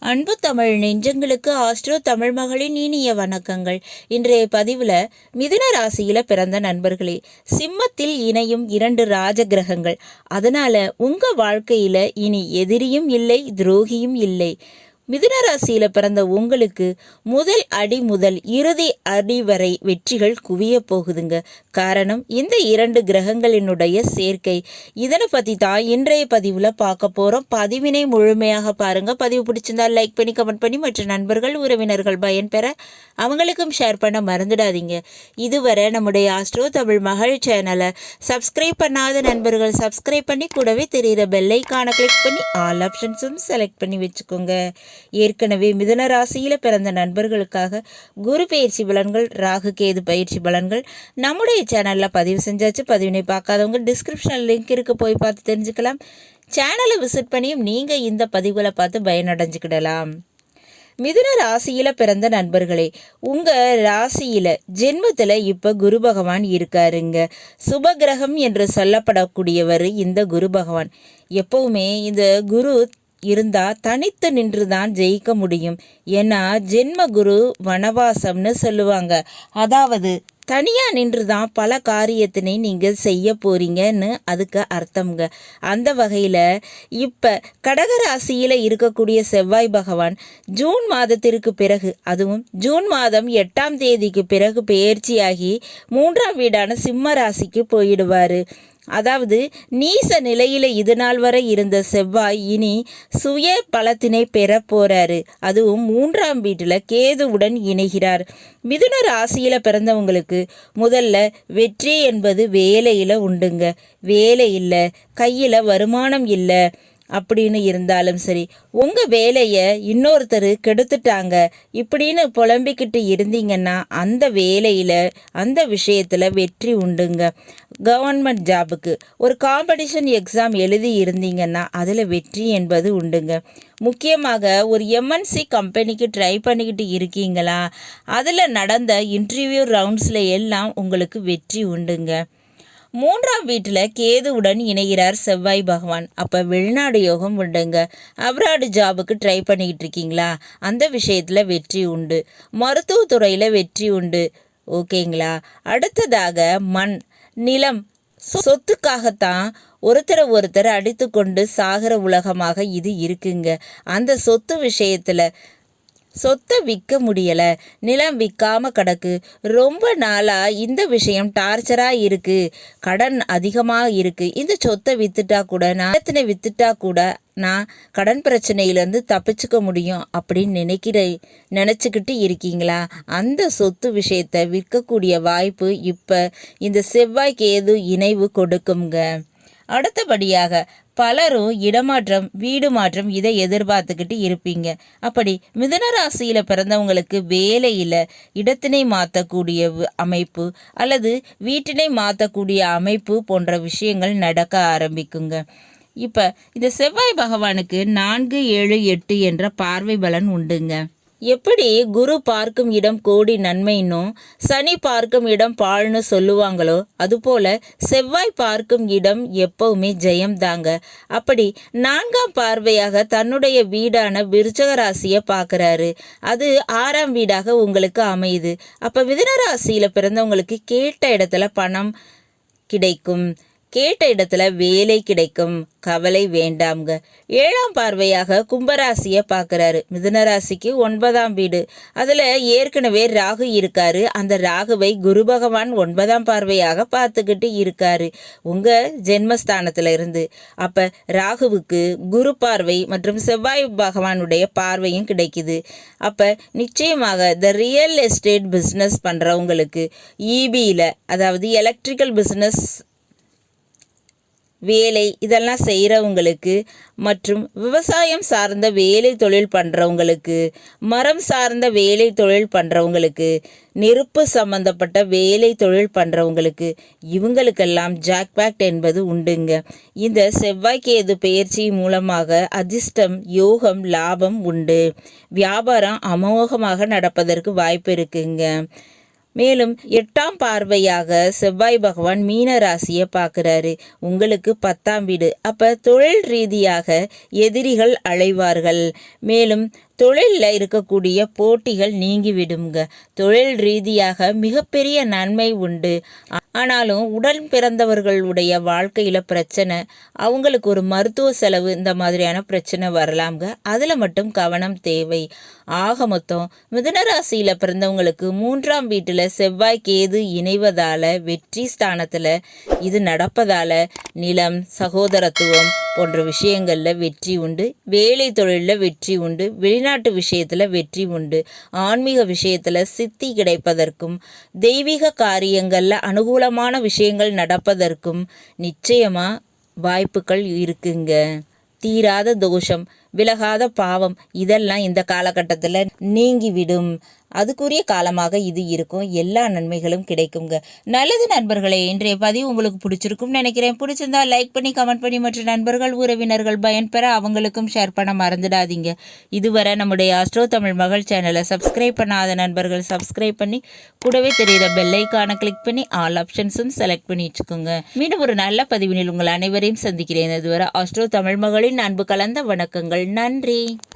அன்பு தமிழ் நெஞ்சங்களுக்கு ஆஸ்ட்ரோ தமிழ் மகளின் இனிய வணக்கங்கள். இன்றைய பதிவில் மிதுன ராசியில் பிறந்த நண்பர்களே, சிம்மத்தில் இணையும் 2 ராஜ கிரகங்கள். அதனால உங்கள் வாழ்க்கையில் இனி எதிரியும் இல்லை, துரோகியும் இல்லை. மிதுன ராசியில் பிறந்த உங்களுக்கு முதல் அடி முதல் இறுதி அடி வரை வெற்றிகள் குவிய போகுதுங்க. காரணம் இந்த 2 கிரகங்களினுடைய சேர்க்கை. இதனை பற்றி தான் இன்றைய பதிவில் பார்க்க போகிறோம். பதிவினை முழுமையாக பாருங்கள். பதிவு பிடிச்சிருந்தால் லைக் பண்ணி கமெண்ட் பண்ணி மற்ற நண்பர்கள் உறவினர்கள் பயன்பெற அவங்களுக்கும் ஷேர் பண்ண மறந்துடாதீங்க. இதுவரை நம்முடைய ஆஸ்ட்ரோ தமிழ் மகள் சேனலை சப்ஸ்கிரைப் பண்ணாத நண்பர்கள் சப்ஸ்கிரைப் பண்ணி கூடவே தெரிகிற பெல்லைக்கான கிளிக் பண்ணி ஆல் ஆப்ஷன்ஸும் செலக்ட் பண்ணி வச்சுக்கோங்க. ஏற்கனவே மிதுன ராசியில் பிறந்த நண்பர்களுக்காக குரு பயிற்சி பலன்கள், ராகு கேது பயிற்சி பலன்கள் நம்முடைய சேனலில் பதிவு செஞ்சாச்சு. பதிவினை பார்க்காதவங்க டிஸ்கிரிப்ஷன் லிங்க் இருக்கு, போய் பார்த்து தெரிஞ்சுக்கலாம். சேனலை விசிட் பண்ணியும் நீங்கள் இந்த பதிவுகளை பார்த்து பயனடைஞ்சுக்கிடலாம். மிதுன ராசியில் பிறந்த நண்பர்களே, உங்கள் ராசியில் ஜென்மத்தில் இப்போ குரு பகவான் இருக்காருங்க. சுபகிரகம் என்று சொல்லப்படக்கூடியவர் இந்த குரு பகவான். எப்பவுமே இந்த குரு இருந்தால் தனித்து நின்று தான் ஜெயிக்க முடியும். ஏன்னா ஜென்ம குரு வனவாசம்னு சொல்லுவாங்க. அதாவது தனியாக நின்று தான் பல காரியத்தினை நீங்கள் செய்ய போகிறீங்கன்னு அதுக்கு அர்த்தம்ங்க. அந்த வகையில் இப்போ கடகராசியில் இருக்கக்கூடிய செவ்வாய் பகவான் ஜூன் மாதத்திற்கு பிறகு, அதுவும் ஜூன் மாதம் 8ஆம் தேதிக்கு பிறகு பெயர்ச்சியாகி 3ஆம் வீடான சிம்ம ராசிக்கு போயிடுவார். அதாவது நீச நிலையில் இது நாள் வரை இருந்த செவ்வாய் இனி சுய பலத்தினை பெற போறாரு. அதுவும் 3ஆம் வீட்டில் கேதுவுடன் இணைகிறார். மிதுன ராசியில் பிறந்தவங்களுக்கு முதல்ல வெற்றி என்பது வேலையில் உண்டுங்க. வேலை இல்லை, கையில் வருமானம் இல்லை அப்படின்னு இருந்தாலும் சரி, உங்கள் வேலையை இன்னொருத்தர் கெடுத்துட்டாங்க இப்படின்னு புலம்பிக்கிட்டு இருந்தீங்கன்னா அந்த வேலையில் அந்த விஷயத்தில் வெற்றி உண்டுங்க. கவர்மெண்ட் ஜாபுக்கு ஒரு காம்படிஷன் எக்ஸாம் எழுதி இருந்தீங்கன்னா அதில் வெற்றி என்பது உண்டுங்க. முக்கியமாக ஒரு எம்என்சி கம்பெனிக்கு ட்ரை பண்ணிக்கிட்டு இருக்கீங்களா, அதில் நடந்த இன்டர்வியூ ரவுண்ட்ஸில் எல்லாம் உங்களுக்கு வெற்றி உண்டுங்க. 3ஆம் வீட்டில் கேதுவுடன் இணைகிறார் செவ்வாய் பகவான். அப்போ வெளிநாடு யோகம் உண்டுங்க. அப்ராடு ஜாபுக்கு ட்ரை பண்ணிக்கிட்டு இருக்கீங்களா, அந்த விஷயத்தில் வெற்றி உண்டு. மருத்துவத்துறையில் வெற்றி உண்டு. ஓகேங்களா. அடுத்ததாக மண், நிலம், சொத்துக்காகத்தான் ஒருத்தரை அடித்து கொண்டு சாகிற உலகமாக இது இருக்குங்க. அந்த சொத்து விஷயத்தில் சொத்தை விற்க முடியலை, நிலம் விற்காம கிடக்கு, ரொம்ப நாளாக இந்த விஷயம் டார்ச்சராக இருக்குது, கடன் அதிகமாக இருக்குது, இந்த சொத்தை விற்றுட்டா கூட நிலத்தினை விற்றுட்டா கூட நான் கடன் பிரச்சனையிலேருந்து தப்பிச்சுக்க முடியும் அப்படின்னு நினச்சிக்கிட்டு இருக்கீங்களா, அந்த சொத்து விஷயத்தை விற்கக்கூடிய வாய்ப்பு இப்போ இந்த செவ்வாய் கேது இணைவு கொடுக்குங்க. அடுத்தபடியாக பலரும் இடமாற்றம், வீடு மாற்றம் இதை எதிர்பார்த்துக்கிட்டு இருப்பீங்க. அப்படி மிதுன ராசியில் பிறந்தவங்களுக்கு வேலையில் இடத்தினை மாற்றக்கூடிய அமைப்பு அல்லது வீட்டினை மாற்றக்கூடிய அமைப்பு போன்ற விஷயங்கள் நடக்க ஆரம்பிக்குங்க. இப்போ இந்த செவ்வாய் பகவானுக்கு 4, 7, 8 என்ற பார்வை பலன் உண்டுங்க. எப்படி குரு பார்க்கும் இடம் கோடி நன்மைன்னும் சனி பார்க்கும் இடம் பாழ்னு சொல்லுவாங்களோ, அதுபோல் செவ்வாய் பார்க்கும் இடம் எப்பவுமே ஜெயம்தாங்க. அப்படி 4ஆம் பார்வையாக தன்னுடைய வீடான விருச்சக ராசியை பார்க்குறாரு. அது 6ஆம் வீடாக உங்களுக்கு அமையுது. அப்போ மிதுன ராசியில் பிறந்தவங்களுக்கு கேட்ட இடத்துல பணம் கிடைக்கும், கேட்ட இடத்துல வேலை கிடைக்கும், கவலை வேண்டாம்ங்க. 7ஆம் பார்வையாக கும்பராசியை பார்க்குறாரு. மிதுன ராசிக்கு 9ஆம் வீடு, அதில் ஏற்கனவே ராகு இருக்காரு. அந்த ராகுவை குரு பகவான் 9ஆம் பார்வையாக பார்த்துக்கிட்டு இருக்காரு உங்கள் ஜென்மஸ்தானத்தில் இருந்து. அப்போ ராகுவுக்கு குரு பார்வை மற்றும் செவ்வாய் பகவானுடைய பார்வையும் கிடைக்குது. அப்போ நிச்சயமாக இந்த ரியல் எஸ்டேட் பிஸ்னஸ் பண்ணுறவங்களுக்கு, இபியில் அதாவது எலக்ட்ரிக்கல் பிஸ்னஸ் வேலை இதெல்லாம் செய்கிறவங்களுக்கு, மற்றும் விவசாயம் சார்ந்த வேலை தொழில் பண்ணுறவங்களுக்கு, மரம் சார்ந்த வேலை தொழில் பண்ணுறவங்களுக்கு, நெருப்பு சம்பந்தப்பட்ட வேலை தொழில் பண்ணுறவங்களுக்கு, இவங்களுக்கெல்லாம் ஜாக்பாக்ட் என்பது உண்டுங்க. இந்த செவ்வாய் கேது பெயர்ச்சி மூலமாக அதிர்ஷ்டம், யோகம், லாபம் உண்டு. வியாபாரம் அமோகமாக நடப்பதற்கு வாய்ப்பு இருக்குங்க. மேலும் 8ஆம் பார்வையாக செவ்வாய் பகவான் மீன ராசியை பார்க்குறாரு. உங்களுக்கு 10ஆம் வீடு. அப்போ தொழில் ரீதியாக எதிரிகள் அலைவார்கள். மேலும் தொழிலில் இருக்கக்கூடிய போட்டிகள் நீங்கி விடுங்க. தொழில் ரீதியாக மிகப்பெரிய நன்மை உண்டு. ஆனாலும் உடன் பிறந்தவர்களுடைய வாழ்க்கையில் பிரச்சனை, அவங்களுக்கு ஒரு மருத்துவ செலவு, இந்த மாதிரியான பிரச்சனை வரலாம்ங்க. அதில் மட்டும் கவனம் தேவை. ஆக மொத்தம் மிதுன ராசியில் பிறந்தவங்களுக்கு 3ஆம் வீட்டில் செவ்வாய் கேது இணைவதால், வெற்றி ஸ்தானத்தில் இது நடப்பதால் நிலம், சகோதரத்துவம் போன்ற விஷயங்களில் வெற்றி உண்டு. வேலை தொழிலில் வெற்றி உண்டு. வெளிநாட்டு விஷயத்தில் வெற்றி உண்டு. ஆன்மீக விஷயத்தில் சித்தி கிடைப்பதற்கும், தெய்வீக காரியங்களில் அனுகூலமான விஷயங்கள் நடப்பதற்கும் நிச்சயமாக வாய்ப்புகள் இருக்குங்க. தீராத தோஷம், விலகாத பாவம் இதெல்லாம் இந்த காலகட்டத்தில் நீங்கிவிடும். அதுக்குரிய காலமாக இது இருக்கும். எல்லா நன்மைகளும் கிடைக்குங்க. நல்லது நண்பர்களே, இன்றைய பதிவு உங்களுக்கு பிடிச்சிருக்கும்னு நினைக்கிறேன். பிடிச்சிருந்தா லைக் பண்ணி, கமெண்ட் பண்ணி, மற்ற நண்பர்கள், உறவினர்கள் பயன்பெற அவங்களுக்கும் ஷேர் பண்ண மறந்துடாதீங்க. இதுவரை நம்முடைய ஆஸ்ட்ரோ தமிழ் மகள் சேனலை சப்ஸ்கிரைப் பண்ணாத நண்பர்கள் சப்ஸ்கிரைப் பண்ணி, கூடவே தெரிகிற பெல்லைக்கான கிளிக் பண்ணி ஆல் ஆப்ஷன்ஸும் செலக்ட் பண்ணி வச்சுக்கோங்க. மீண்டும் ஒரு நல்ல பதிவினில் உங்கள் அனைவரையும் சந்திக்கிறேன். இதுவரை ஆஸ்ட்ரோ தமிழ் மகளின் அன்பு கலந்த வணக்கங்கள். நன்றி.